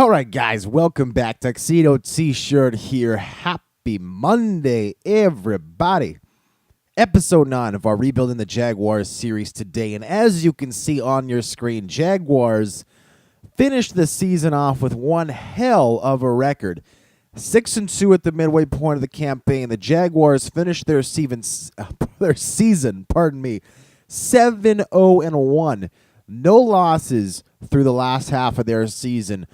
All right, guys, welcome back. Tuxedo T-Shirt here. Happy Monday, everybody. Episode 9 of our Rebuilding the Jaguars series today. And as you can see on your screen, Jaguars finished the season off with one hell of a record. 6-2 at the midway point of the campaign. The Jaguars finished their season, 7-0-1. No losses through the last half of their season.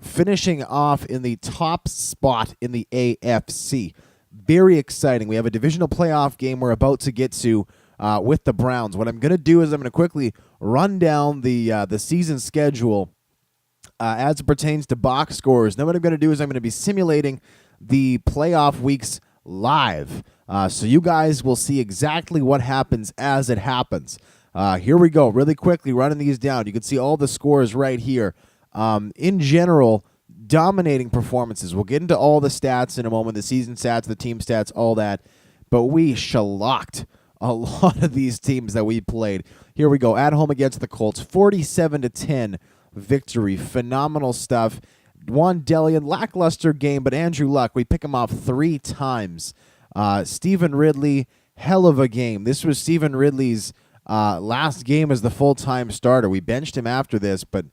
Finishing off in the top spot in the AFC. Very exciting. We have a divisional playoff game we're about to get to with the Browns. What I'm going to do is I'm going to quickly run down the season schedule as it pertains to box scores. Then what I'm going to do is I'm going to be simulating the playoff weeks live. So you guys will see exactly what happens as it happens. Here we go. Really quickly running these down. You can see all the scores right here. In general, dominating performances. We'll get into all the stats in a moment, the season stats, the team stats, all that. But we shellacked a lot of these teams that we played. Here we go. At home against the Colts, 47-10 victory. Phenomenal stuff. Juan Delian, lackluster game, but Andrew Luck, we pick him off 3 times. Stephen Ridley, hell of a game. This was Stephen Ridley's last game as the full-time starter. We benched him after this, but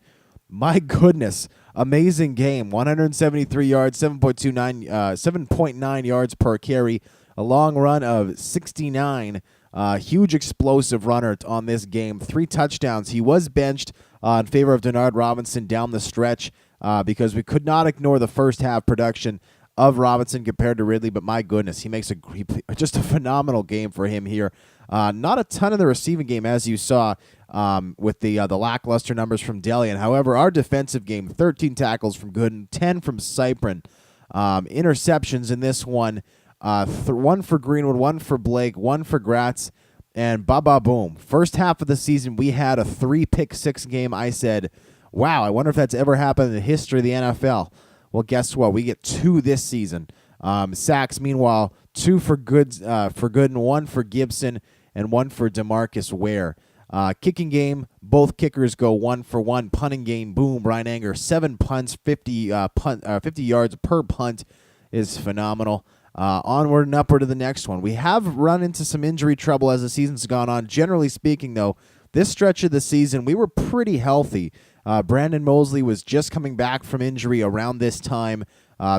my goodness, amazing game. 173 yards, 7.9 yards per carry, a long run of 69. Huge explosive runner on this game. 3 touchdowns. He was benched in favor of Denard Robinson down the stretch because we could not ignore the first half production of Robinson compared to Ridley, but my goodness, he makes just a phenomenal game for him here. Not a ton of the receiving game, as you saw with the lackluster numbers from Delian. However, our defensive game, 13 tackles from Gooden, 10 from Cyprin. Interceptions in this one, 1 for Greenwood, 1 for Blake, 1 for Gratz, and boom. First half of the season, we had a 3-pick-6 game. I said, wow, I wonder if that's ever happened in the history of the NFL. Well, guess what? We get 2 this season. Sacks, meanwhile, 2 for Gooden, 1 for Gibson, and 1 for DeMarcus Ware. Kicking game, both kickers go 1 for 1. Punting game, boom, Brian Anger, 7 punts, 50 yards per punt is phenomenal. Onward and upward to the next one. We have run into some injury trouble as the season's gone on. Generally speaking, though, this stretch of the season, we were pretty healthy. Brandon Mosley was just coming back from injury around this time.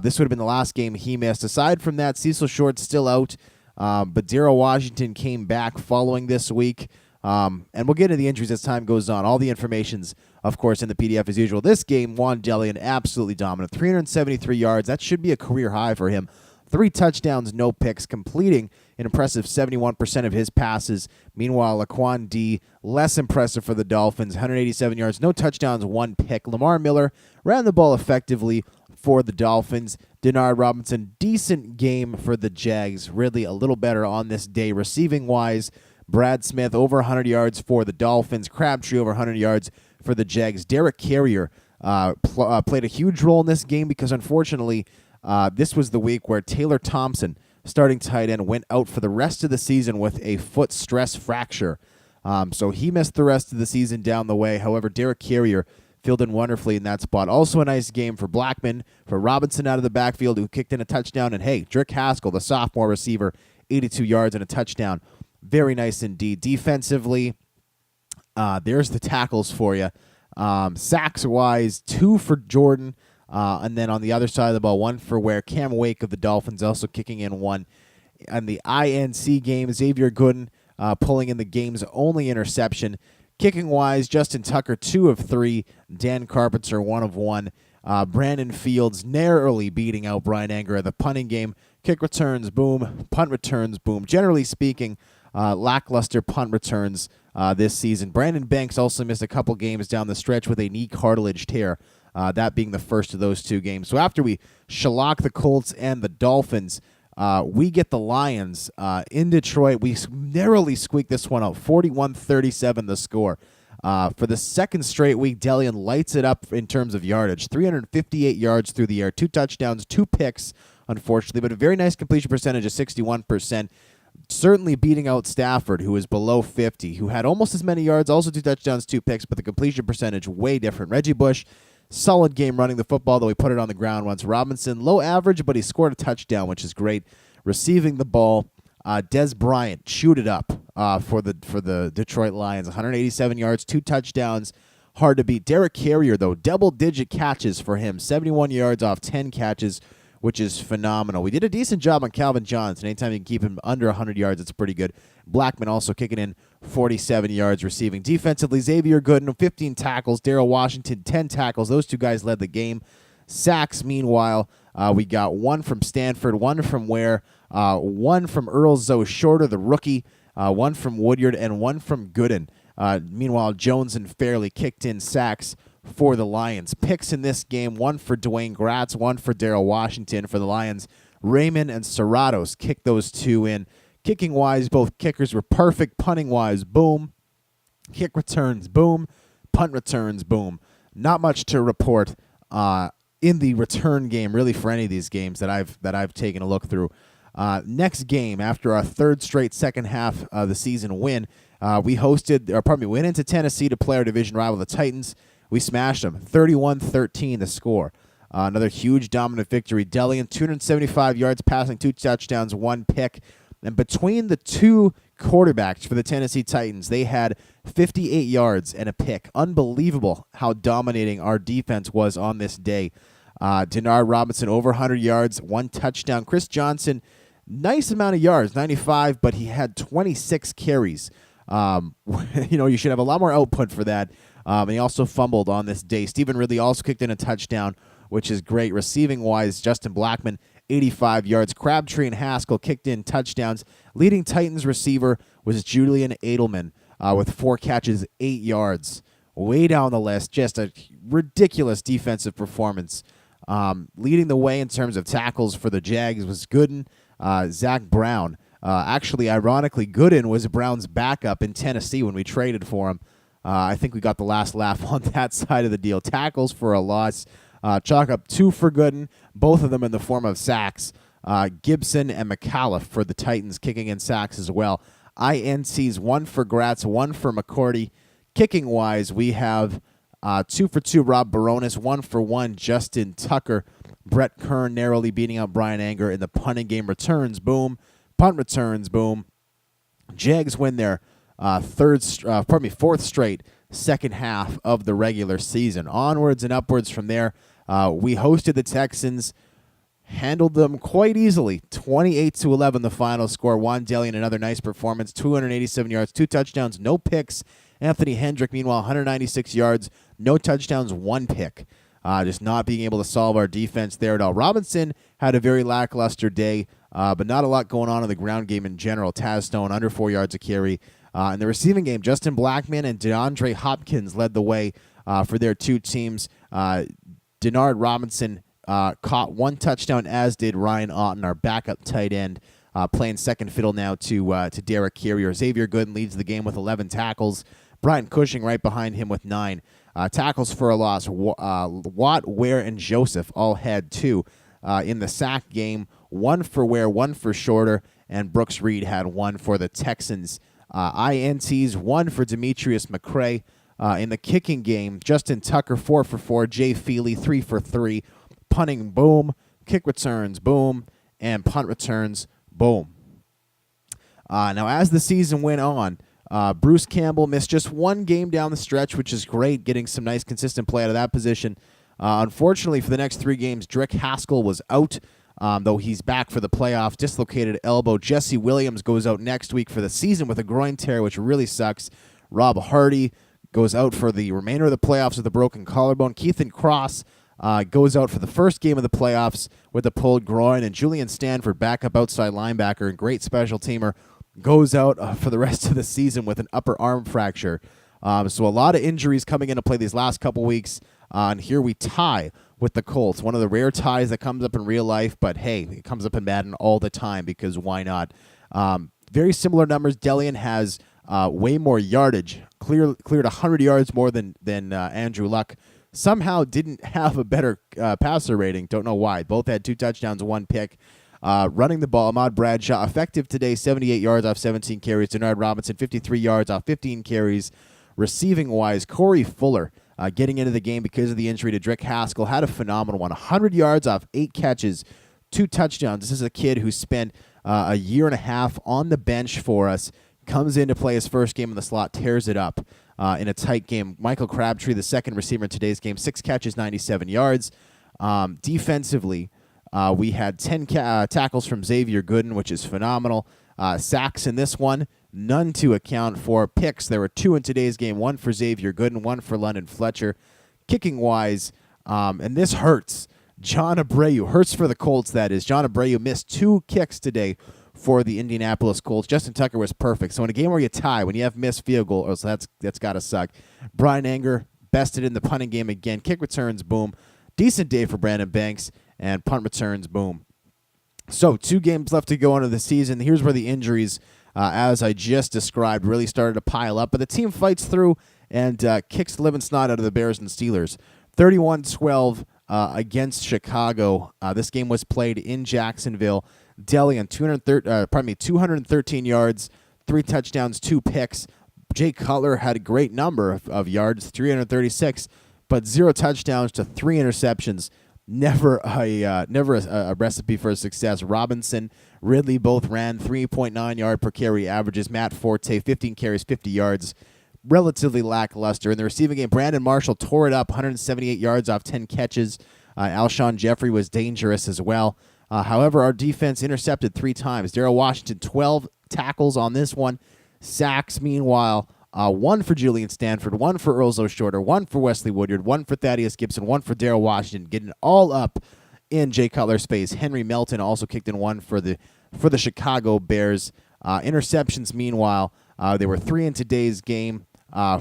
This would have been the last game he missed. Aside from that, Cecil Short's still out, but Darrell Washington came back following this week. And we'll get into the injuries as time goes on. All the information's, of course, in the PDF as usual. This game, Juan Delian, absolutely dominant. 373 yards. That should be a career high for him. 3 touchdowns, no picks, completing an impressive 71% of his passes. Meanwhile, Laquan D, less impressive for the Dolphins. 187 yards, no touchdowns, 1 pick. Lamar Miller ran the ball effectively for the Dolphins. Denard Robinson, decent game for the Jags. Ridley, a little better on this day. Receiving-wise, Brad Smith, over 100 yards for the Dolphins. Crabtree, over 100 yards for the Jags. Derek Carrier played a huge role in this game because, unfortunately, this was the week where Taylor Thompson, starting tight end, went out for the rest of the season with a foot stress fracture. So he missed the rest of the season down the way. However, Derek Carrier filled in wonderfully in that spot. Also a nice game for Blackman, for Robinson out of the backfield, who kicked in a touchdown. And, hey, Drick Haskell, the sophomore receiver, 82 yards and a touchdown. Very nice indeed. Defensively, there's the tackles for you. Sacks-wise, 2 for Jordan. And then on the other side of the ball, 1 for Ware. Cam Wake of the Dolphins also kicking in 1. And the INC game, Xavier Gooden pulling in the game's only interception. Kicking-wise, Justin Tucker, 2 of 3. Dan Carpenter, 1 of 1. Brandon Fields narrowly beating out Brian Anger at the punting game. Kick returns, boom. Punt returns, boom. Generally speaking, lackluster punt returns this season. Brandon Banks also missed a couple games down the stretch with a knee cartilage tear. That being the first of those 2 games. So after we shellac the Colts and the Dolphins, we get the Lions in Detroit. We narrowly squeak this one out, 41-37 the score. For the second straight week, Delian lights it up in terms of yardage. 358 yards through the air, 2 touchdowns, 2 picks, unfortunately, but a very nice completion percentage of 61%. Certainly beating out Stafford, who is below 50, who had almost as many yards, also 2 touchdowns, 2 picks, but the completion percentage way different. Reggie Bush, solid game running the football, though he put it on the ground once. Robinson, low average, but he scored a touchdown, which is great. Receiving the ball, Des Bryant chewed it up for the Detroit Lions. 187 yards, 2 touchdowns. Hard to beat. Derek Carrier, though, double-digit catches for him. 71 yards off 10 catches, which is phenomenal. We did a decent job on Calvin Johnson. Anytime you can keep him under 100 yards, it's pretty good. Blackman also kicking in 47 yards receiving. Defensively, Xavier Gooden, 15 tackles. Darrell Washington, 10 tackles. Those 2 guys led the game. Sacks, meanwhile, we got 1 from Stanford, 1 from Ware, 1 from Earl Zoe Shorter, the rookie, 1 from Woodyard, and 1 from Gooden. Meanwhile, Jones and Fairley kicked in sacks for the Lions. Picks in this game, 1 for Dwayne Gratz, 1 for Darrell Washington. For the Lions, Raymond and Serratos kicked those 2 in. Kicking-wise, both kickers were perfect. Punting-wise, boom. Kick returns, boom. Punt returns, boom. Not much to report in the return game, really, for any of these games that I've taken a look through. Next game, after our 3rd straight second half of the season win, we went into Tennessee to play our division rival, the Titans. We smashed them, 31-13 the score. Another huge dominant victory. Delian, 275 yards passing, 2 touchdowns, 1 pick. And between the 2 quarterbacks for the Tennessee Titans, they had 58 yards and a pick. Unbelievable how dominating our defense was on this day. Denard Robinson, over 100 yards, 1 touchdown. Chris Johnson, nice amount of yards, 95, but he had 26 carries. You should have a lot more output for that. And he also fumbled on this day. Stephen Ridley also kicked in a touchdown, which is great. Receiving-wise, Justin Blackman, 85 yards. Crabtree and Haskell kicked in touchdowns. Leading Titans receiver was Julian Edelman with 4 catches, 8 yards. Way down the list. Just a ridiculous defensive performance. Leading the way in terms of tackles for the Jags was Gooden, Zach Brown. Actually, ironically, Gooden was Brown's backup in Tennessee when we traded for him. I think we got the last laugh on that side of the deal. Tackles for a loss. Chalk up 2 for Gooden, both of them in the form of sacks. Gibson and McAuliffe for the Titans kicking in sacks as well. INTs, 1 for Gratz, 1 for McCourty. Kicking-wise, we have 2 for 2 Rob Baronis, 1 for 1 Justin Tucker. Brett Kern narrowly beating out Brian Anger in the punting game. Returns, boom. Punt returns, boom. Jags win their 4th straight second half of the regular season. Onwards and upwards from there. We hosted the Texans, handled them quite easily. 28-11 the final score. Juan Delian, another nice performance. 287 yards, 2 touchdowns, no picks. Anthony Hendrick, meanwhile, 196 yards, no touchdowns, 1 pick. Just not being able to solve our defense there at all. Robinson had a very lackluster day, but not a lot going on in the ground game in general. Taz Stone, under 4 yards a carry. In the receiving game, Justin Blackman and DeAndre Hopkins led the way for their 2 teams. Denard Robinson caught 1 touchdown, as did Ryan Otten, our backup tight end, playing second fiddle now to Derek Carrier. Xavier Gooden leads the game with 11 tackles. Brian Cushing right behind him with 9. Tackles for a loss, Watt, Ware, and Joseph all had 2. In the sack game, 1 for Ware, 1 for Shorter, and Brooks Reed had 1 for the Texans. INTs, 1 for Demetrius McCray. In the kicking game, Justin Tucker, 4 for 4. Jay Feely, 3 for 3. Punting, boom. Kick returns, boom. And punt returns, boom. Now, as the season went on, Bruce Campbell missed just 1 game down the stretch, which is great, getting some nice consistent play out of that position. Unfortunately, for the next 3 games, Drick Haskell was out, though he's back for the playoffs. Dislocated elbow. Jesse Williams goes out next week for the season with a groin tear, which really sucks. Rob Hardy goes out for the remainder of the playoffs with a broken collarbone. Keithan Cross goes out for the first game of the playoffs with a pulled groin. And Julian Stanford, backup outside linebacker and great special teamer, goes out for the rest of the season with an upper arm fracture. So a lot of injuries coming into play these last couple weeks. And here we tie with the Colts. One of the rare ties that comes up in real life, but hey, it comes up in Madden all the time because why not? Very similar numbers. Delian has way more yardage, cleared 100 yards more than Andrew Luck. Somehow didn't have a better passer rating. Don't know why. Both had 2 touchdowns, 1 pick. Running the ball, Ahmad Bradshaw, effective today, 78 yards off 17 carries. Denard Robinson, 53 yards off 15 carries. Receiving-wise, Corey Fuller, getting into the game because of the injury to Drick Haskell. Had a phenomenal one. 100 yards off 8 catches, 2 touchdowns. This is a kid who spent a year and a half on the bench for us. Comes in to play his first game in the slot, tears it up in a tight game. Michael Crabtree, the second receiver in today's game, 6 catches, 97 yards. Defensively, we had 10 tackles from Xavier Gooden, which is phenomenal. Sacks in this one, none to account for. Picks, there were 2 in today's game, 1 for Xavier Gooden, 1 for London Fletcher. Kicking-wise, and this hurts. John Abreu, hurts for the Colts, that is. John Abreu missed 2 kicks today for the Indianapolis Colts. Justin Tucker was perfect. So in a game where you tie, when you have missed field goals, that's got to suck. Brian Anger bested in the punting game again. Kick returns, boom. Decent day for Brandon Banks, and punt returns, boom. So 2 games left to go into the season. Here's where the injuries, as I just described, really started to pile up. But the team fights through and kicks the living snot out of the Bears and Steelers. 31-12 against Chicago. This game was played in Jacksonville. Deli on 213 yards, 3 touchdowns, 2 picks. Jay Cutler had a great number of yards, 336, but 0 touchdowns to 3 interceptions. Never a recipe for success. Robinson, Ridley both ran 3.9 yard per carry averages. Matt Forte, 15 carries, 50 yards. Relatively lackluster. In the receiving game, Brandon Marshall tore it up, 178 yards off 10 catches. Alshon Jeffrey was dangerous as well. However, our defense intercepted 3 times. Darrell Washington, 12 tackles on this one. Sacks, meanwhile, 1 for Julian Stanford, 1 for Earl Shorter, 1 for Wesley Woodyard, 1 for Thaddeus Gibson, 1 for Darrell Washington, getting all up in Jay Cutler's space. Henry Melton also kicked in 1 for the Chicago Bears. Interceptions, meanwhile, there were 3 in today's game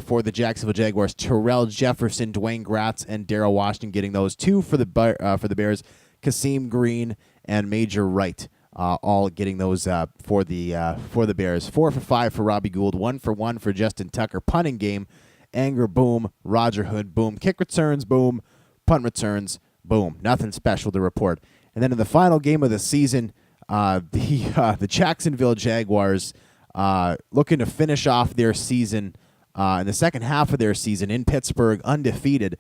for the Jacksonville Jaguars. Terrell Jefferson, Dwayne Gratz, and Darrell Washington getting those. 2 for the Bears. Kasim Green and Major Wright, all getting those for the Bears. 4 for 5 for Robbie Gould, 1 for 1 for Justin Tucker. Punting game, Anger, boom. Roger Hood, boom. Kick returns, boom. Punt returns, boom. Nothing special to report. And then in the final game of the season, the Jacksonville Jaguars looking to finish off their season in the second half of their season in Pittsburgh, undefeated,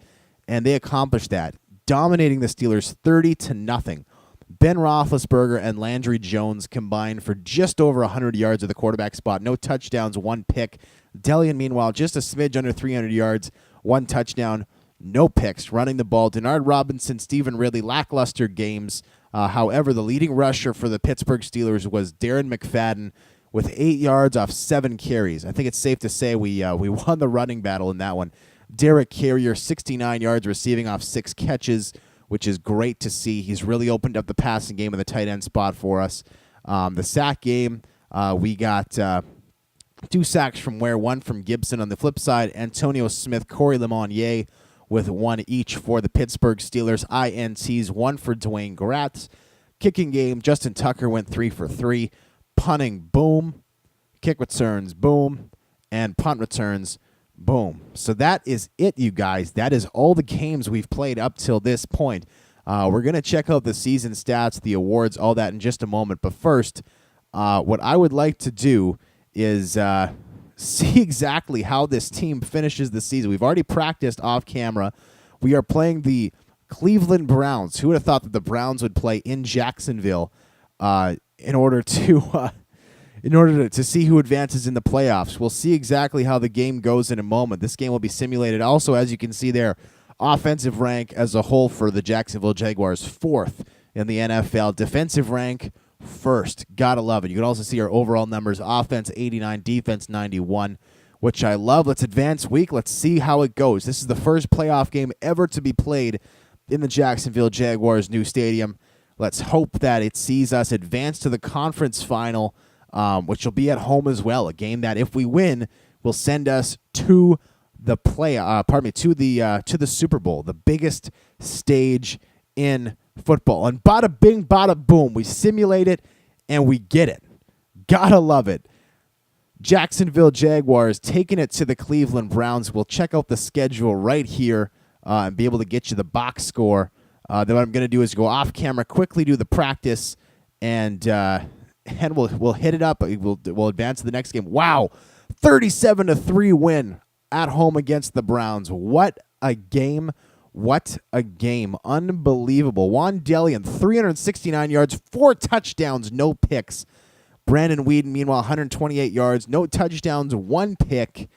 and they accomplished that, dominating the Steelers 30-0. Ben Roethlisberger and Landry Jones combined for just over 100 yards at the quarterback spot. No touchdowns, 1 pick. Delian, meanwhile, just a smidge under 300 yards, 1 touchdown, no picks. Running the ball, Denard Robinson, Stephen Ridley, lackluster games. However, the leading rusher for the Pittsburgh Steelers was Darren McFadden with 8 yards off 7 carries. I think it's safe to say we won the running battle in that one. Derek Carrier, 69 yards receiving off 6 catches, which is great to see. He's really opened up the passing game in the tight end spot for us. The sack game, we got 2 sacks from Ware, 1 from Gibson. On the flip side, Antonio Smith, Corey Lemonnier with 1 each for the Pittsburgh Steelers. INTs, 1 for Dwayne Gratz. Kicking game, Justin Tucker went 3 for 3. Punting, boom. Kick returns, boom. And punt returns, boom. So that is it, you guys. That is all the games we've played up till this point. We're going to check out the season stats, the awards, all that in just a moment. But first, what I would like to do is see exactly how this team finishes the season. We've already practiced off camera. We are playing the Cleveland Browns. Who would have thought that the Browns would play in Jacksonville in order to see who advances in the playoffs? We'll see exactly how the game goes in a moment. This game will be simulated. Also, as you can see there, offensive rank as a whole for the Jacksonville Jaguars, 4th in the NFL. Defensive rank, 1st. Gotta love it. You can also see our overall numbers. Offense, 89. Defense, 91, which I love. Let's advance week. Let's see how it goes. This is the first playoff game ever to be played in the Jacksonville Jaguars' new stadium. Let's hope that it sees us advance to the conference final, which will be at home as well. A game that, if we win, will send us to the to the Super Bowl, the biggest stage in football. And bada bing, bada boom, we simulate it and we get it. Gotta love it. Jacksonville Jaguars taking it to the Cleveland Browns. We'll check out the schedule right here and be able to get you the box score. Then what I'm going to do is go off camera, quickly do the practice, and we'll hit it up. We'll advance to the next game. Wow, 37-3 win at home against the Browns. What a game. What a game. Unbelievable. Juan Delian, 369 yards, 4 touchdowns, no picks. Brandon Weeden, meanwhile, 128 yards, no touchdowns, 1 pick.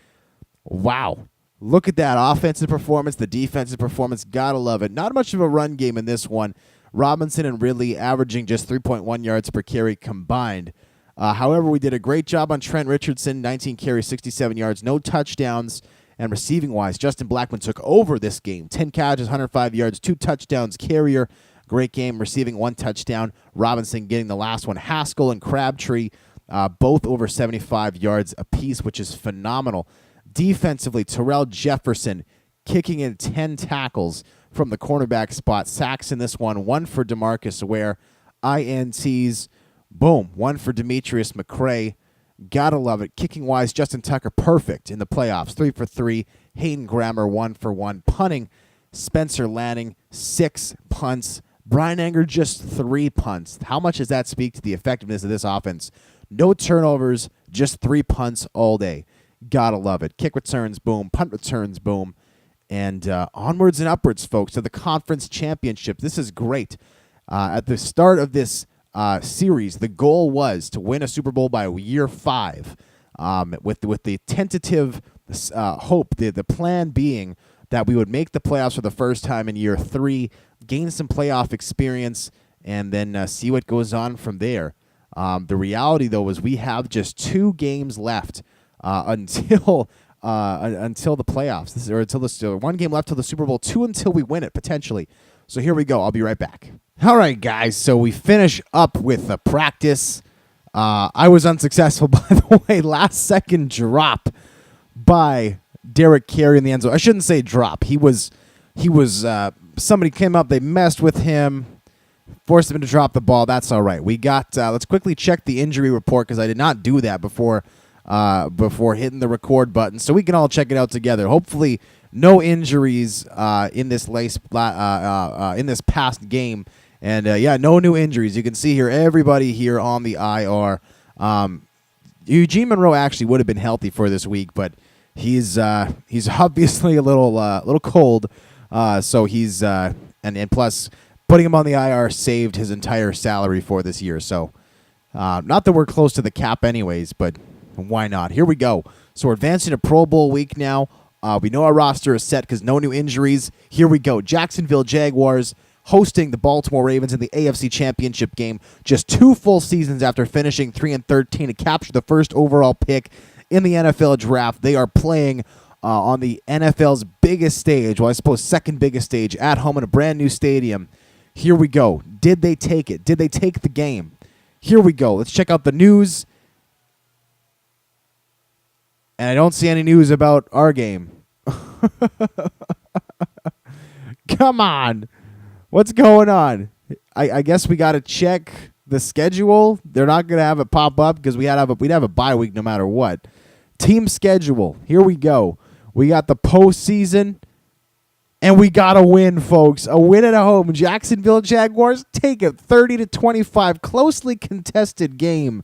Wow. Look at that offensive performance, the defensive performance. Gotta love it. Not much of a run game in this one. Robinson and Ridley averaging just 3.1 yards per carry combined. However, we did a great job on Trent Richardson, 19 carries, 67 yards, no touchdowns. And receiving-wise, Justin Blackmon took over this game. 10 catches, 105 yards, 2 touchdowns. Carrier, great game, receiving 1 touchdown. Robinson getting the last one. Haskell and Crabtree, both over 75 yards apiece, which is phenomenal. Defensively, Terrell Jefferson kicking in 10 tackles from the cornerback spot. Sacks in this one. 1 for DeMarcus Ware. INTs. Boom. 1 for Demetrius McCray. Gotta love it. Kicking-wise, Justin Tucker, perfect in the playoffs. 3 for 3. Hayden Grammer, 1 for 1. Punting, Spencer Lanning, 6 punts. Brian Anger, just 3 punts. How much does that speak to the effectiveness of this offense? No turnovers, just 3 punts all day. Gotta love it. Kick returns, boom. Punt returns, boom. And onwards and upwards, folks, to the conference championship. This is great. At the start of this series, the goal was to win a Super Bowl by year 5, with the tentative hope, the plan being that we would make the playoffs for the first time in year 3, gain some playoff experience, and then see what goes on from there. The reality, though, is we have just 2 games left until the playoffs. Until 1 game left till the Super Bowl, 2 until we win it, potentially. So here we go. I'll be right back. All right, guys. So we finish up with the practice. I was unsuccessful, by the way. Last second drop by Derek Carey in the end zone. I shouldn't say drop. He was. Somebody came up. They messed with him, forced him to drop the ball. That's all right. We got. Let's quickly check the injury report because I did not do that before hitting the record button, so we can all check it out together. Hopefully, no injuries in this past game, and no new injuries. You can see here everybody here on the IR. Eugene Monroe actually would have been healthy for this week, but he's obviously a little cold. So he's and plus putting him on the IR saved his entire salary for this year. So not that we're close to the cap anyways, but why not? Here we go. So we're advancing to Pro Bowl week now. We know our roster is set because no new injuries. Here we go. Jacksonville Jaguars hosting the Baltimore Ravens in the AFC Championship game. Just 2 full seasons after finishing 3-13 to capture the first overall pick in the NFL draft. They are playing on the NFL's biggest stage, well, I suppose second biggest stage, at home in a brand new stadium. Here we go. Did they take it? Did they take the game? Here we go. Let's check out the news. And I don't see any news about our game. Come on. What's going on? I guess we got to check the schedule. They're not going to have it pop up because we'd have a bye week no matter what. Team schedule. Here we go. We got the postseason, and we got a win, folks. A win at home. Jacksonville Jaguars take it 30-25. Closely contested game,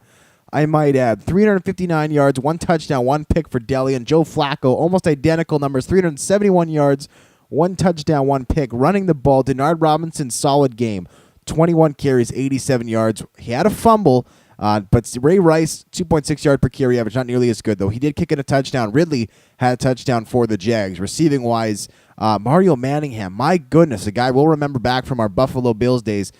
I might add. 359 yards, 1 touchdown, 1 pick for Delian. Joe Flacco, almost identical numbers. 371 yards, 1 touchdown, 1 pick. Running the ball, Denard Robinson, solid game. 21 carries, 87 yards. He had a fumble, but Ray Rice, 2.6 yard per carry average, not nearly as good, though. He did kick in a touchdown. Ridley had a touchdown for the Jags. Receiving-wise, Mario Manningham, my goodness, a guy we'll remember back from our Buffalo Bills days.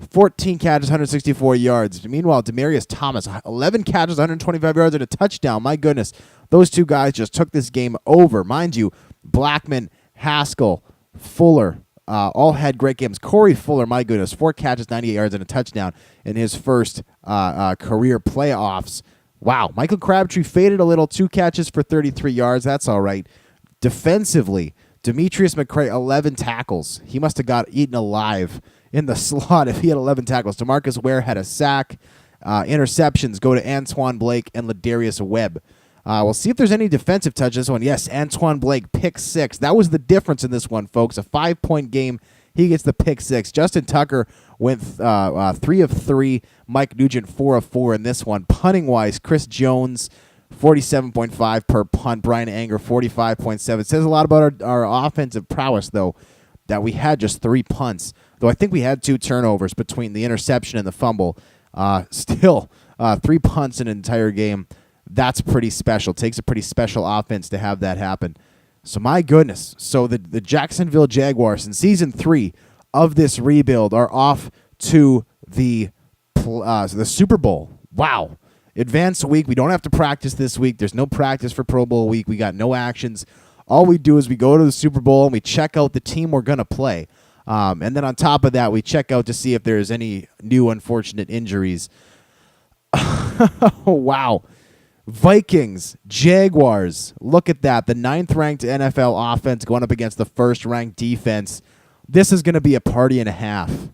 14 catches, 164 yards. Meanwhile, Demaryius Thomas, 11 catches, 125 yards, and a touchdown. My goodness, those 2 guys just took this game over. Mind you, Blackmon, Haskell, Fuller, all had great games. Corey Fuller, my goodness, 4 catches, 98 yards, and a touchdown in his first career playoffs. Wow. Michael Crabtree faded a little, 2 catches for 33 yards. That's all right. Defensively, Demetrius McCray, 11 tackles. He must have got eaten alive in the slot if he had 11 tackles. DeMarcus Ware had a sack. Interceptions go to Antoine Blake and Ladarius Webb. We'll see if there's any defensive touch this one. Yes, Antoine Blake, pick 6. That was the difference in this one, folks. A 5-point game. He gets the pick 6. Justin Tucker went 3 of 3. Mike Nugent, 4 of 4 in this one. Punting-wise, Chris Jones, 47.5 per punt. Brian Anger, 45.7. It says a lot about our offensive prowess, though, that we had just 3 punts. Though I think we had 2 turnovers between the interception and the fumble. Still, 3 punts in an entire game. That's pretty special. Takes a pretty special offense to have that happen. So my goodness. So the Jacksonville Jaguars in Season 3 of this rebuild are off to the Super Bowl. Wow. Advanced week. We don't have to practice this week. There's no practice for Pro Bowl week. We got no actions. All we do is we go to the Super Bowl and we check out the team we're going to play. And then on top of that, we check out to see if there's any new unfortunate injuries. Wow. Vikings, Jaguars. Look at that. The 9th-ranked NFL offense going up against the 1st-ranked defense. This is going to be a party and a half.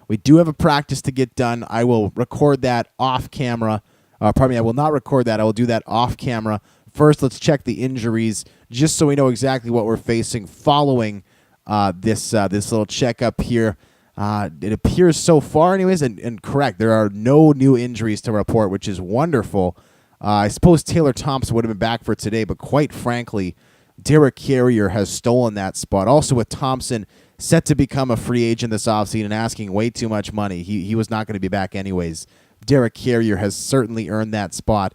We do have a practice to get done. I will record that off camera. Pardon me, I will not record that. I will do that off camera. First, let's check the injuries just so we know exactly what we're facing following this little checkup here. It appears so far anyways, and correct, there are no new injuries to report, which is wonderful. I suppose Taylor Thompson would have been back for today, but quite frankly, Derek Carrier has stolen that spot. Also with Thompson set to become a free agent this offseason and asking way too much money. He was not going to be back anyways. Derek Carrier has certainly earned that spot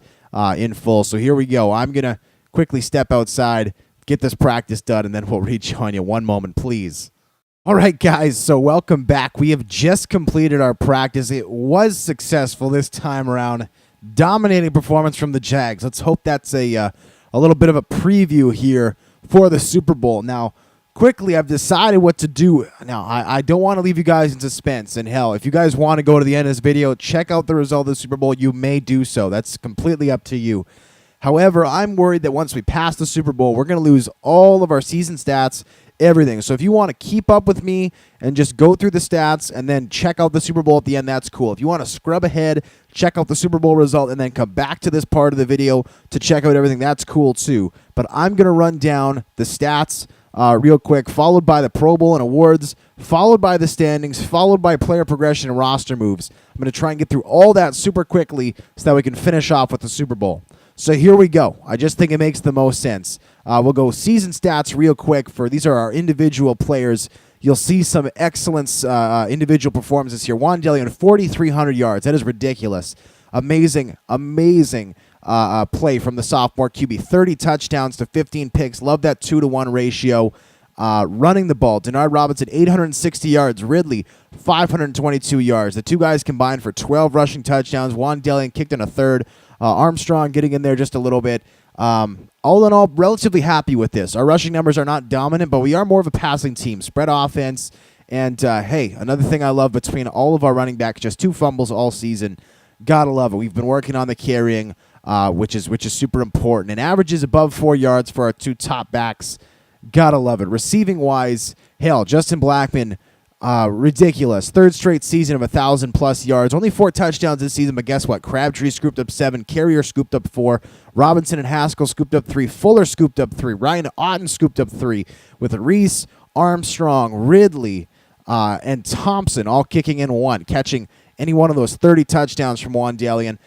in full. So here we go. I'm going to quickly step outside, get this practice done, and then we'll rejoin you. One moment, please. All right, guys, so welcome back. We have just completed our practice. It was successful this time around. Dominating performance from the Jags. Let's hope that's a little bit of a preview here for the Super Bowl. Now, quickly, I've decided what to do. Now, I don't want to leave you guys in suspense. And hell, if you guys want to go to the end of this video, check out the result of the Super Bowl, you may do so. That's completely up to you. However, I'm worried that once we pass the Super Bowl, we're going to lose all of our season stats, everything. So if you want to keep up with me and just go through the stats and then check out the Super Bowl at the end, that's cool. If you want to scrub ahead, check out the Super Bowl result, and then come back to this part of the video to check out everything, that's cool too. But I'm going to run down the stats real quick, followed by the Pro Bowl and awards, followed by the standings, followed by player progression and roster moves. I'm going to try and get through all that super quickly so that we can finish off with the Super Bowl. So here we go. I just think it makes the most sense. We'll go season stats real quick. These are our individual players. You'll see some excellent individual performances here. Wan'Dale, 4,300 yards. That is ridiculous. Amazing play from the sophomore QB. 30 touchdowns to 15 picks. Love that 2-to-1 ratio. Running the ball, Denard Robinson, 860 yards. Ridley, 522 yards. The two guys combined for 12 rushing touchdowns. Wan'Dale kicked in a third. Armstrong getting in there just a little bit. All in all, relatively happy with this. Our rushing numbers are not dominant, but we are more of a passing team. Spread offense. And, hey, another thing I love between all of our running backs, just 2 fumbles all season. Gotta love it. We've been working on the carrying, which is super important. And averages above 4 yards for our 2 top backs. Gotta love it. Receiving-wise, hell, Justin Blackman, ridiculous. 3rd straight season of 1,000-plus yards. Only 4 touchdowns this season, but guess what? Crabtree scooped up 7. Carrier scooped up 4. Robinson and Haskell scooped up 3. Fuller scooped up 3. Ryan Otten scooped up 3. With Reese, Armstrong, Ridley, and Thompson all kicking in 1, catching any one of those 30 touchdowns from Wan'Dale.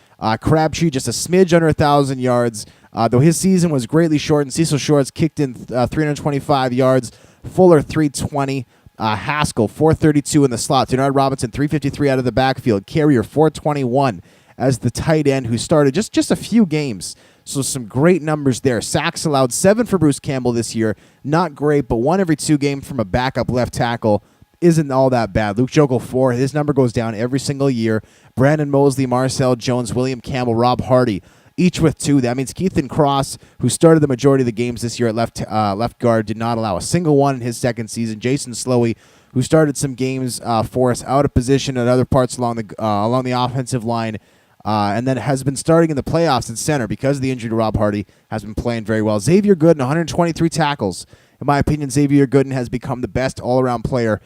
Crabtree just a smidge under 1,000 yards. Though his season was greatly shortened, Cecil Shorts kicked in 325 yards. Fuller, 320. Haskell, 432 in the slot. Denard Robinson, 353 out of the backfield. Carrier, 421 as the tight end who started just a few games. So some great numbers there. Sacks allowed, 7 for Bruce Campbell this year. Not great, but 1 every 2 games from a backup left tackle isn't all that bad. Luke Jokel, 4. His number goes down every single year. Brandon Mosley, Marcel Jones, William Campbell, Rob Hardy, each with 2. That means Keithan Cross, who started the majority of the games this year at left guard, did not allow a single one in his second season. Jason Slowey, who started some games for us out of position at other parts along the offensive line, and then has been starting in the playoffs in center because of the injury to Rob Hardy, has been playing very well. Xavier Gooden, 123 tackles. In my opinion, Xavier Gooden has become the best all-around player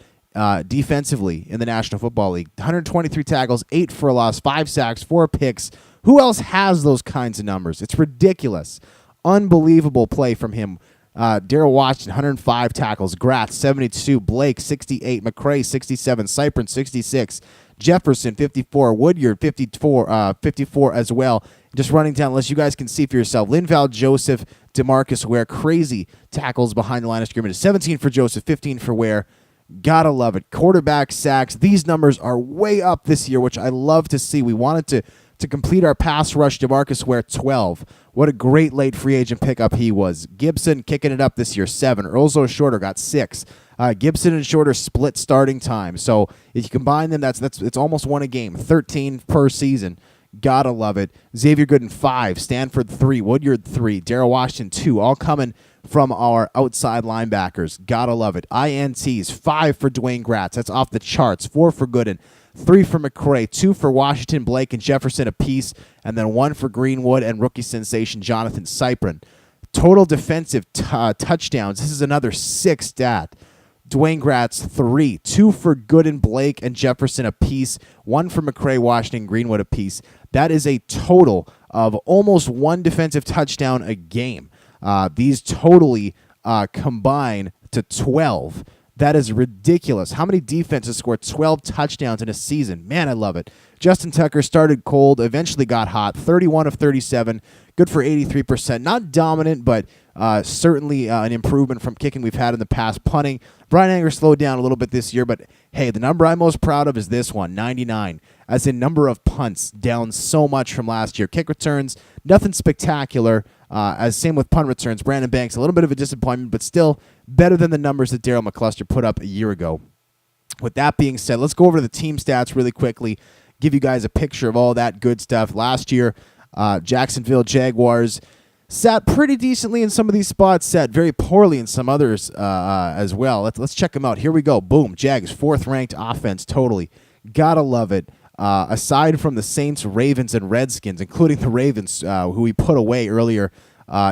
defensively in the National Football League. 123 tackles, 8 for a loss, 5 sacks, 4 picks. Who else has those kinds of numbers? It's ridiculous. Unbelievable play from him. Darrell Washington, 105 tackles. Gratz, 72. Blake, 68. McCray, 67. Cyprin, 66. Jefferson, 54. Woodyard, 54 as well. Just running down, unless you guys can see for yourself. Linval Joseph, DeMarcus Ware, crazy tackles behind the line of scrimmage. 17 for Joseph, 15 for Ware. Gotta love it. Quarterback sacks. These numbers are way up this year, which I love to see. We wanted to complete our pass rush. DeMarcus Ware, 12. What a great late free agent pickup he was. Gibson kicking it up this year, 7. Earlzo Shorter got 6. Gibson and Shorter split starting time. So if you combine them, it's almost one a game. 13 per season. Gotta love it. Xavier Gooden, 5. Stanford, 3. Woodyard, 3. Darrell Washington, 2. All coming from our outside linebackers. Gotta love it. INTs, 5 for Dwayne Gratz. That's off the charts. 4 for Gooden. 3 for McCray. 2 for Washington, Blake, and Jefferson apiece. And then 1 for Greenwood and rookie sensation Jonathan Cyprin. Total defensive touchdowns. This is another 6 stat. Dwayne Gratz, 3. 2 for Gooden, Blake, and Jefferson apiece. 1 for McCray, Washington, Greenwood apiece. That is a total of almost 1 defensive touchdown a game. These totally combine to 12. That is ridiculous. How many defenses scored 12 touchdowns in a season? Man, I love it. Justin Tucker started cold, eventually got hot. 31 of 37, good for 83%. Not dominant, but certainly an improvement from kicking we've had in the past. Punting, Brian Anger slowed down a little bit this year, but hey, the number I'm most proud of is this one, 99. As in number of punts, down so much from last year. Kick returns, nothing spectacular. As same with punt returns. Brandon Banks, a little bit of a disappointment, but still better than the numbers that Daryl McCluster put up a year ago. With that being said, let's go over to the team stats really quickly, give you guys a picture of all that good stuff. Last year, Jacksonville Jaguars sat pretty decently in some of these spots, sat very poorly in some others as well. Let's check them out. Here we go. Boom. Jags, 4th-ranked offense, totally. Gotta love it. Aside from the Saints, Ravens, and Redskins, including the Ravens, who we put away earlier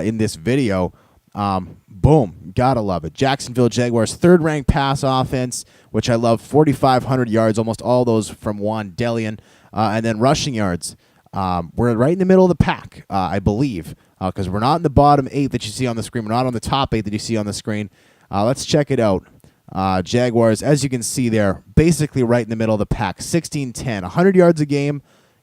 in this video, boom, gotta love it. Jacksonville Jaguars, 3rd-ranked pass offense, which I love, 4,500 yards, almost all those from Juan Delian. And then rushing yards, we're right in the middle of the pack, I believe, because we're not in the bottom 8 that you see on the screen. We're not on the top 8 that you see on the screen. Let's check it out. Jaguars, as you can see there, basically right in the middle of the pack. 16-10, 100 yards a game.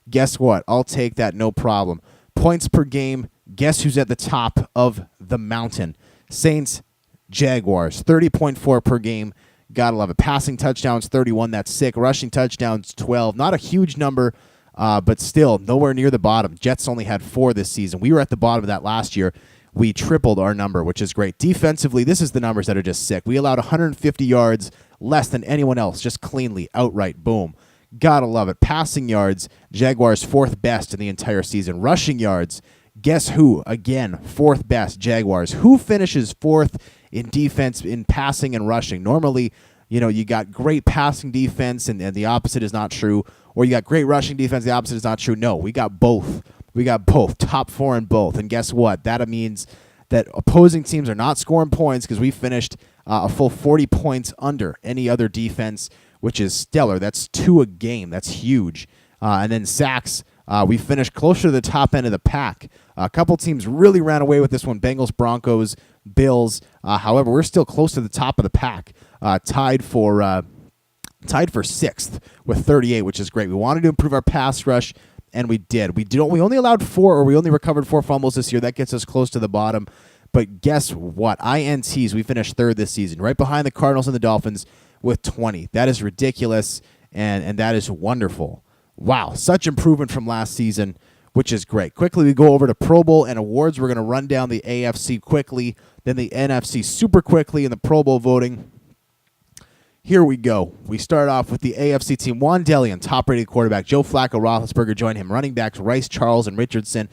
Guess what? I'll take that, no problem. Points per game. Guess who's at the top of the mountain? Saints, Jaguars, 30.4 per game. Gotta love it. Passing touchdowns, 31. That's sick. Rushing touchdowns, 12. Not a huge number, but still nowhere near the bottom. Jets only had 4 this season. We were at the bottom of that last year. We tripled our number, which is great. Defensively, this is the numbers that are just sick. We allowed 150 yards less than anyone else, just cleanly, outright, boom. Gotta love it. Passing yards, Jaguars 4th best in the entire season. Rushing yards, guess who? Again, 4th best, Jaguars. Who finishes 4th in defense, in passing and rushing? Normally, you got great passing defense, and the opposite is not true. Or you got great rushing defense, the opposite is not true. No, we got both. We got both, top 4 in both. And guess what? That means that opposing teams are not scoring points because we finished a full 40 points under any other defense, which is stellar. That's 2 a game. That's huge. And then sacks, we finished closer to the top end of the pack. A couple teams really ran away with this one, Bengals, Broncos, Bills. However, we're still close to the top of the pack, tied for 6th with 38, which is great. We wanted to improve our pass rush, and we did. We only allowed 4, or we only recovered 4 fumbles this year. That gets us close to the bottom. But guess what? INTs, we finished 3rd this season, right behind the Cardinals and the Dolphins with 20. That is ridiculous, and that is wonderful. Wow, such improvement from last season, which is great. Quickly, we go over to Pro Bowl and awards. We're going to run down the AFC quickly, then the NFC super quickly in the Pro Bowl voting. Here we go. We start off with the AFC team. Juan Delian, top-rated quarterback. Joe Flacco, Roethlisberger join him. Running backs, Rice, Charles, and Richardson.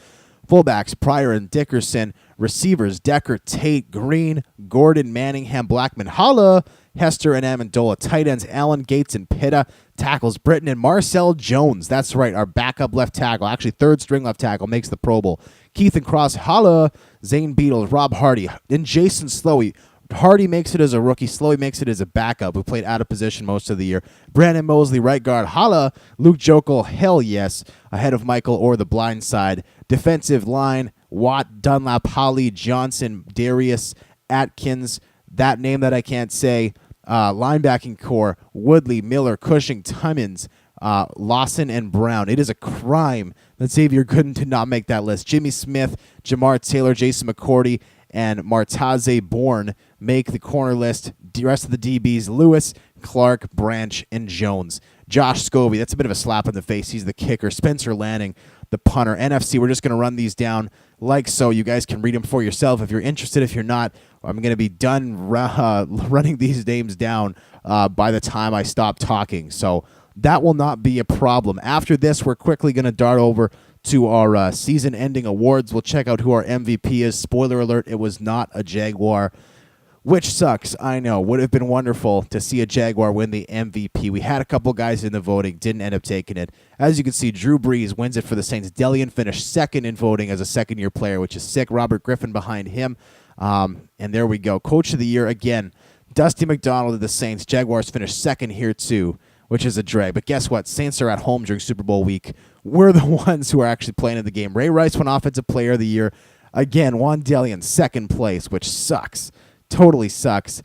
Fullbacks, Pryor and Dickerson. Receivers, Decker, Tate, Green, Gordon, Manningham, Blackman, Holla, Hester, and Amendola. Tight ends, Allen, Gates, and Pitta. Tackles, Britton and Marcel Jones. That's right, our backup left tackle. Actually, 3rd-string left tackle makes the Pro Bowl. Keith and Cross, Holla, Zane Beatles, Rob Hardy. Then Jason Slowey. Hardy makes it as a rookie. Slowey makes it as a backup who played out of position most of the year. Brandon Mosley, right guard. Holla. Luke Jokel, hell yes, ahead of Michael or the blind side. Defensive line, Watt, Dunlap, Holly, Johnson, Darius, Atkins, that name that I can't say. Linebacking core, Woodley, Miller, Cushing, Timmons, Lawson and Brown. It is a crime that Xavier Gooden did not make that list. Jimmy Smith, Jamar Taylor, Jason McCourty, and Martaze Bourne make the corner list. The rest of the DBs, Lewis, Clark, Branch, and Jones. Josh Scobie, that's a bit of a slap in the face. He's the kicker. Spencer Lanning, the punter. NFC, we're just going to run these down like so. You guys can read them for yourself if you're interested. If you're not, I'm going to be done running these names down by the time I stop talking. So that will not be a problem. After this, we're quickly going to dart over to our season-ending awards. We'll check out who our MVP is. Spoiler alert, it was not a Jaguar, which sucks. I know. Would have been wonderful to see a Jaguar win the MVP. We had a couple guys in the voting, didn't end up taking it. As you can see, Drew Brees wins it for the Saints. Delian finished second in voting as a second-year player, which is sick. Robert Griffin behind him. And there we go. Coach of the Year, again, Dusty McDonald of the Saints. Jaguars finished second here, too, which is a drag. But guess what? Saints are at home during Super Bowl week. We're the ones who are actually playing in the game. Ray Rice won Offensive Player of the Year. Again, Juan Delian, second place, which sucks. Totally sucks.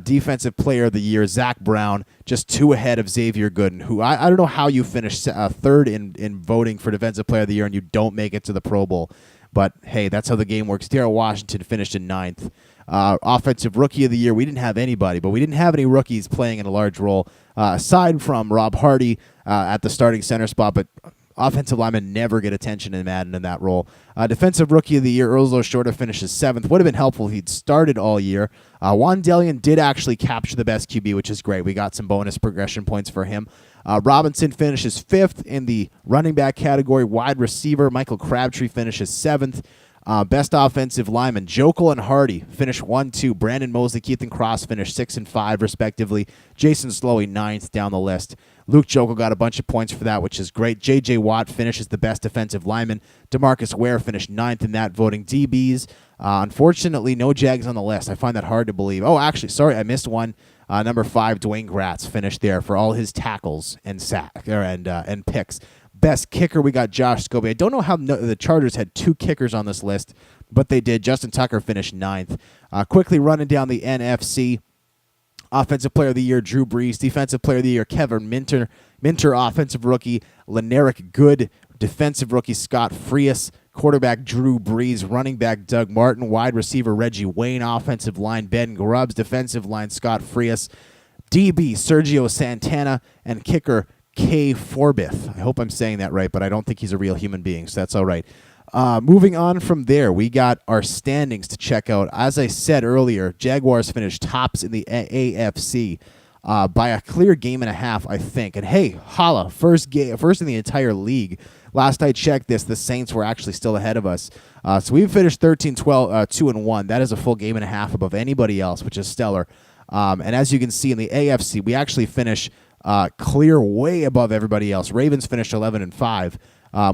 Defensive Player of the Year, Zach Brown, just 2 ahead of Xavier Gooden, who I don't know how you finish third in voting for Defensive Player of the Year and you don't make it to the Pro Bowl. But, hey, that's how the game works. Darrell Washington finished in 9th. Offensive Rookie of the Year, we didn't have anybody, but we didn't have any rookies playing in a large role, aside from Rob Hardy at the starting center spot, but offensive linemen never get attention in Madden in that role. Defensive Rookie of the Year, Earlslow Shorter finishes 7th. Would have been helpful if he'd started all year. Juan Delian did actually capture the best QB, which is great. We got some bonus progression points for him. Robinson finishes 5th in the running back category. Wide receiver, Michael Crabtree finishes 7th. Best offensive lineman, Jokel and Hardy finished 1-2. Brandon Mosley, Keith and Cross finished 6 and 5 respectively. Jason Slowey 9th down the list. Luke Jokel got a bunch of points for that, which is great. J.J. Watt finishes the best defensive lineman. DeMarcus Ware finished 9th in that voting. DBs, unfortunately, no Jags on the list. I find that hard to believe. Oh, actually, sorry, I missed one. Number 5, Dwayne Gratz finished there for all his tackles and and picks. Best kicker, we got Josh Scobie. I don't know how the Chargers had 2 kickers on this list, but they did. Justin Tucker finished 9th. Quickly running down the NFC. Offensive Player of the Year, Drew Brees. Defensive Player of the Year, Kevin Minter. Offensive Rookie, Lenerick Good. Defensive Rookie, Scott Frias. Quarterback, Drew Brees. Running back, Doug Martin. Wide receiver, Reggie Wayne. Offensive line, Ben Grubbs. Defensive line, Scott Frias. DB, Sergio Santana. And kicker, Kay Forbith. I hope I'm saying that right, but I don't think he's a real human being, so that's all right. Moving on from there, we got our standings to check out. As I said earlier, Jaguars finished tops in the AFC by a clear game and a half, I think. And hey, holla, first in the entire league. Last I checked this, the Saints were actually still ahead of us. So we finished 13-12, 2-1. That is a full game and a half above anybody else, which is stellar. And as you can see in the AFC, we actually finish clear way above everybody else. Ravens finished 11-5.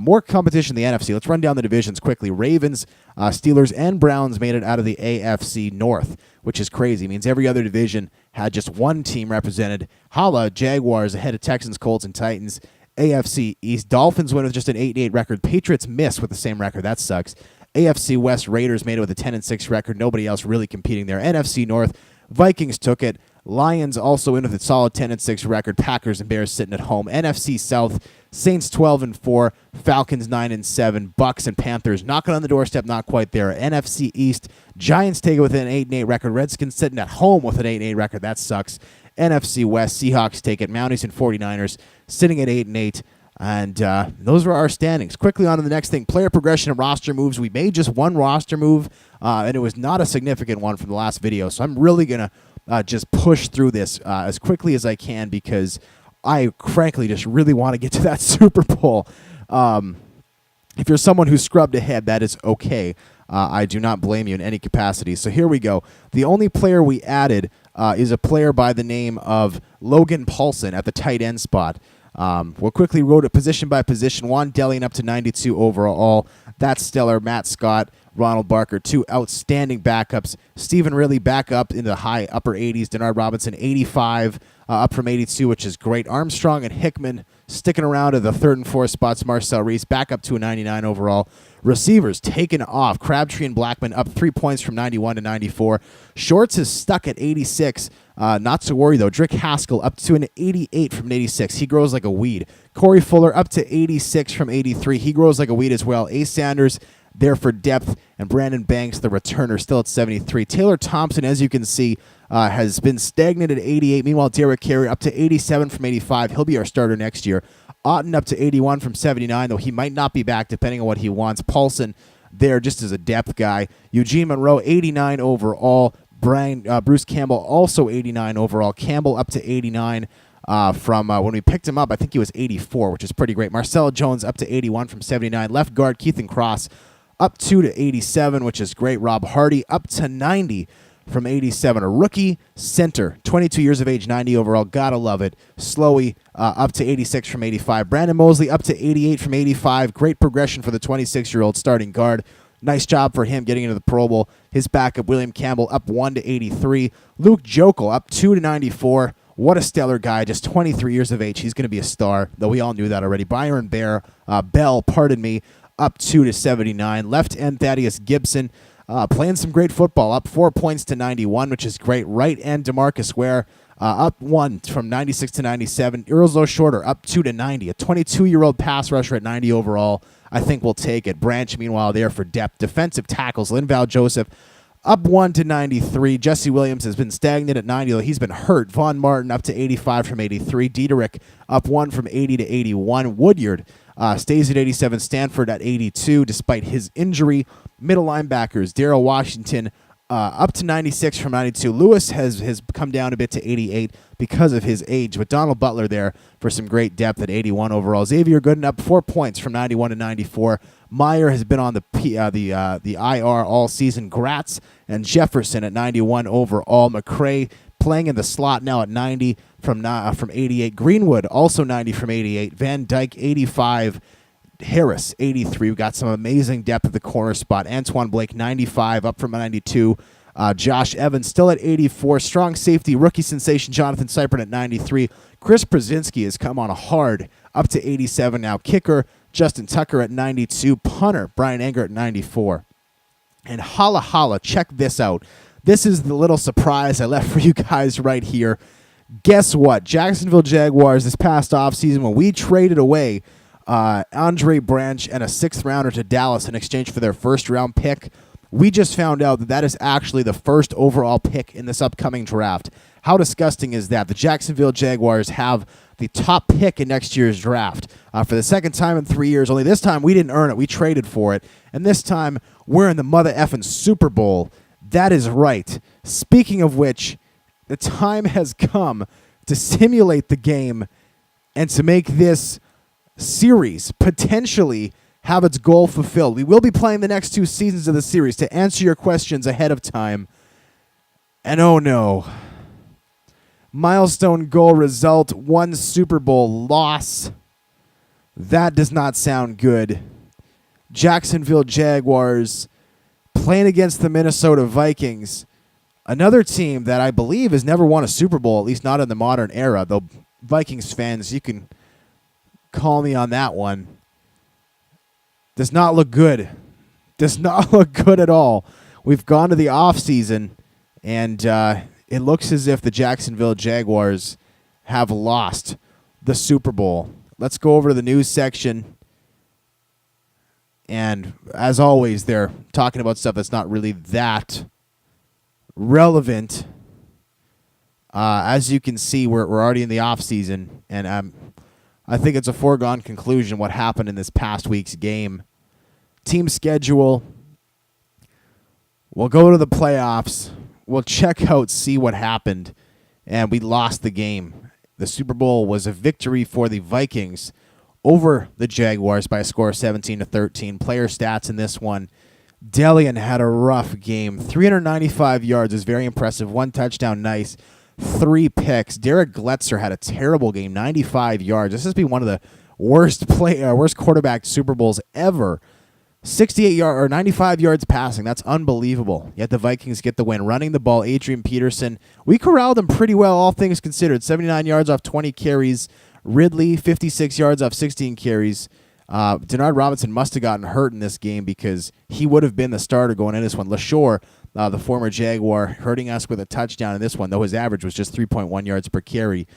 More competition in the NFC. Let's run down the divisions quickly. Ravens, Steelers, and Browns made it out of the AFC North, which is crazy. It means every other division had just one team represented. Holla, Jaguars ahead of Texans, Colts, and Titans. AFC East, Dolphins win with just an 8-8 record. Patriots miss with the same record. That sucks. AFC West, Raiders made it with a 10-6 record. Nobody else really competing there. NFC North, Vikings took it. Lions also in with a solid 10-6 record. Packers and Bears sitting at home. NFC South, Saints 12-4, Falcons 9-7, Bucks and Panthers knocking on the doorstep, not quite there. NFC East, Giants take it with an 8-8 record. Redskins sitting at home with an 8-8 record. That sucks. NFC West, Seahawks take it. Mounties and 49ers sitting at 8-8. And those were our standings. Quickly on to the next thing, player progression and roster moves. We made just one roster move, and it was not a significant one from the last video. So I'm really going to just push through this as quickly as I can because I frankly just really want to get to that Super Bowl. If you're someone who scrubbed ahead, that is okay. I do not blame you in any capacity. So here we go. The only player we added is a player by the name of Logan Paulson at the tight end spot. We'll quickly go to position by position. Juan Delian up to 92 overall. That's stellar. Matt Scott, Ronald Barker, 2 outstanding backups. Stephen Ridley back up in the high upper 80s. Denard Robinson, 85, up from 82, which is great. Armstrong and Hickman sticking around at the 3rd and 4th spots. Marcel Reese back up to a 99 overall. Receivers taken off. Crabtree and Blackman up 3 points from 91 to 94. Shorts is stuck at 86. Not to worry, though. Drick Haskell up to an 88 from an 86. He grows like a weed. Corey Fuller up to 86 from 83. He grows like a weed as well. Ace Sanders there for depth. And Brandon Banks, the returner, still at 73. Taylor Thompson, as you can see, has been stagnant at 88. Meanwhile, Derek Carey up to 87 from 85. He'll be our starter next year. Otten up to 81 from 79, though he might not be back depending on what he wants. Paulson there just as a depth guy. Eugene Monroe, 89 overall. Bruce Campbell, also 89 overall. Campbell up to 89 from when we picked him up. I think he was 84, which is pretty great. Marcel Jones up to 81 from 79. Left guard Keithan Cross up to 87, which is great. Rob Hardy up to 90 from 87. A rookie center, 22 years of age, 90 overall. Gotta love it. Slowey up to 86 from 85. Brandon Mosley up to 88 from 85. Great progression for the 26-year-old starting guard. Nice job for him getting into the Pro Bowl. His backup, William Campbell, up 1 to 83. Luke Jokel up 2 to 94. What a stellar guy, just 23 years of age. He's going to be a star, though we all knew that already. Byron Bell, up 2 to 79. Left end Thaddeus Gibson, playing some great football, up 4 points to 91, which is great. Right end DeMarcus Ware, up 1 from 96 to 97. Earlslow Shorter, up 2 to 90. A 22-year-old pass rusher at 90 overall. I think we'll take it. Branch, meanwhile, there for depth. Defensive tackles, Linval Joseph, up 1 to 93. Jesse Williams has been stagnant at 90, though he's been hurt. Vaughn Martin up to 85 from 83. Diederich up 1 from 80 to 81. Woodyard stays at 87. Stanford at 82, despite his injury. Middle linebackers, Darrell Washington up to 96 from 92. Lewis has come down a bit to 88 because of his age, but Donald Butler there for some great depth at 81 overall. Xavier Gooden up 4 points from 91 to 94. Meyer has been on the IR all season. Gratz and Jefferson at 91 overall. McCray playing in the slot now at 90 from 88. Greenwood also 90 from 88. Van Dyke 85. Harris, 83. We got some amazing depth at the corner spot. Antoine Blake, 95, up from 92. Josh Evans still at 84. Strong safety, rookie sensation Jonathan Cypern at 93. Chris Brzezinski has come on hard, up to 87 now. Kicker, Justin Tucker at 92. Punter, Brian Anger at 94. And holla holla, check this out. This is the little surprise I left for you guys right here. Guess what? Jacksonville Jaguars this past offseason, when we traded away Andre Branch and a 6th rounder to Dallas in exchange for their 1st round pick, we just found out that is actually the 1st overall pick in this upcoming draft. How disgusting is that? The Jacksonville Jaguars have the top pick in next year's draft for the 2nd time in 3 years. Only this time we didn't earn it. We traded for it. And this time we're in the mother effing Super Bowl. That is right. Speaking of which, the time has come to simulate the game and to make this series potentially have its goal fulfilled. We will be playing the next 2 seasons of the series to answer your questions ahead of time. And oh no. Milestone goal result, 1 Super Bowl loss. That does not sound good. Jacksonville Jaguars playing against the Minnesota Vikings. Another team that I believe has never won a Super Bowl, at least not in the modern era. Though Vikings fans, you can call me on that one. Does not look good. Does not look good at all. We've gone to the offseason, and it looks as if the Jacksonville Jaguars have lost the Super Bowl. Let's go over to the news section. And as always, they're talking about stuff that's not really that relevant. As you can see, we're already in the offseason, and I think it's a foregone conclusion what happened in this past week's game. Team schedule. We'll go to the playoffs. We'll check out, see what happened, and we lost the game. The Super Bowl was a victory for the Vikings over the Jaguars by a score of 17-13. Player stats in this one. Delian had a rough game. 395 yards is very impressive. 1 touchdown, nice. 3 picks. Derek Gletzer had a terrible game, 95 yards. This has been one of the worst quarterback Super Bowls ever. 95 yards passing. That's unbelievable. Yet the Vikings get the win. Running the ball, Adrian Peterson. We corralled him pretty well, all things considered. 79 yards off 20 carries. Ridley, 56 yards off 16 carries. Denard Robinson must have gotten hurt in this game because he would have been the starter going in this one. LaShore, the former Jaguar, hurting us with a touchdown in this one, though his average was just 3.1 yards per carry.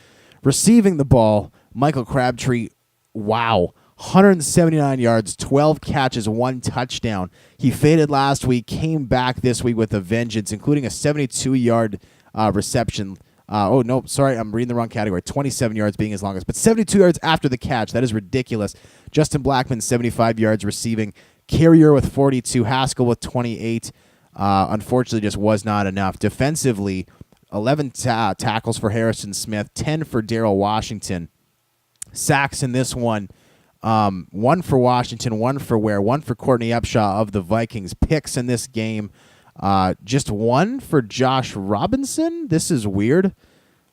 Receiving the ball, Michael Crabtree, wow, 179 yards, 12 catches, 1 touchdown. He faded last week, came back this week with a vengeance, including a 72-yard reception. Oh, no, sorry, I'm reading the wrong category. 27 yards being his longest, but 72 yards after the catch. That is ridiculous. Justin Blackman, 75 yards receiving. Carrier with 42. Haskell with 28. Unfortunately, just was not enough. Defensively, 11 tackles for Harrison Smith, 10 for Darrell Washington. Sacks in this one. 1 for Washington, 1 for Ware, 1 for Courtney Upshaw of the Vikings. Picks in this game. Just 1 for Josh Robinson. This is weird.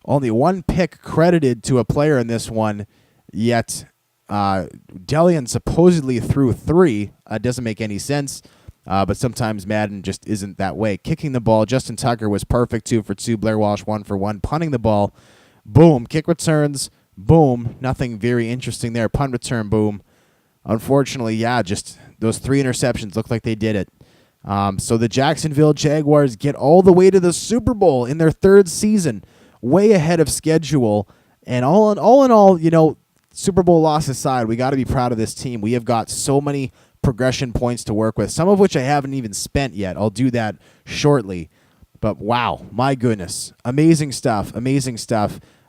Only 1 pick credited to a player in this one, yet Delian supposedly threw 3. Doesn't make any sense, but sometimes Madden just isn't that way. Kicking the ball, Justin Tucker was perfect, 2 for 2. Blair Walsh, 1 for 1. Punting the ball, boom. Kick returns, boom. Nothing very interesting there. Punt return, boom. Unfortunately, yeah, just those 3 interceptions look like they did it. So the Jacksonville Jaguars get all the way to the Super Bowl in their 3rd season, way ahead of schedule. And all in all, you know, Super Bowl loss aside, we got to be proud of this team. We have got so many progression points to work with, some of which I haven't even spent yet. I'll do that shortly. But wow, my goodness, amazing stuff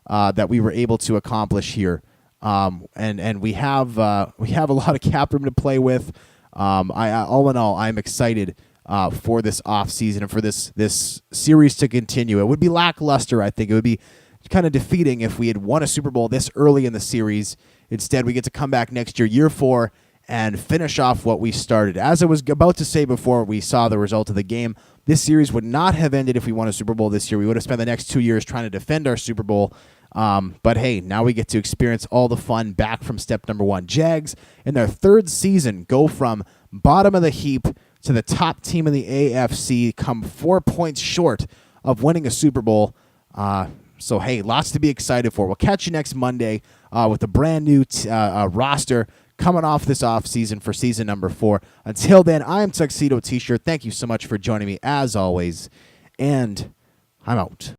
that we were able to accomplish here. And we have a lot of cap room to play with. All in all, I'm excited for this offseason and for this series to continue. It would be lackluster, I think. It would be kind of defeating if we had won a Super Bowl this early in the series. Instead, we get to come back next year, year 4, and finish off what we started. As I was about to say before we saw the result of the game, this series would not have ended if we won a Super Bowl this year. We would have spent the next 2 years trying to defend our Super Bowl. But hey, now we get to experience all the fun back from step number 1. Jags, in their 3rd season, go from bottom of the heap to the top team in the AFC, come 4 points short of winning a Super Bowl. So, hey, lots to be excited for. We'll catch you next Monday with a brand new roster coming off this offseason for season number 4. Until then, I'm Tuxedo T-Shirt. Thank you so much for joining me, as always, and I'm out.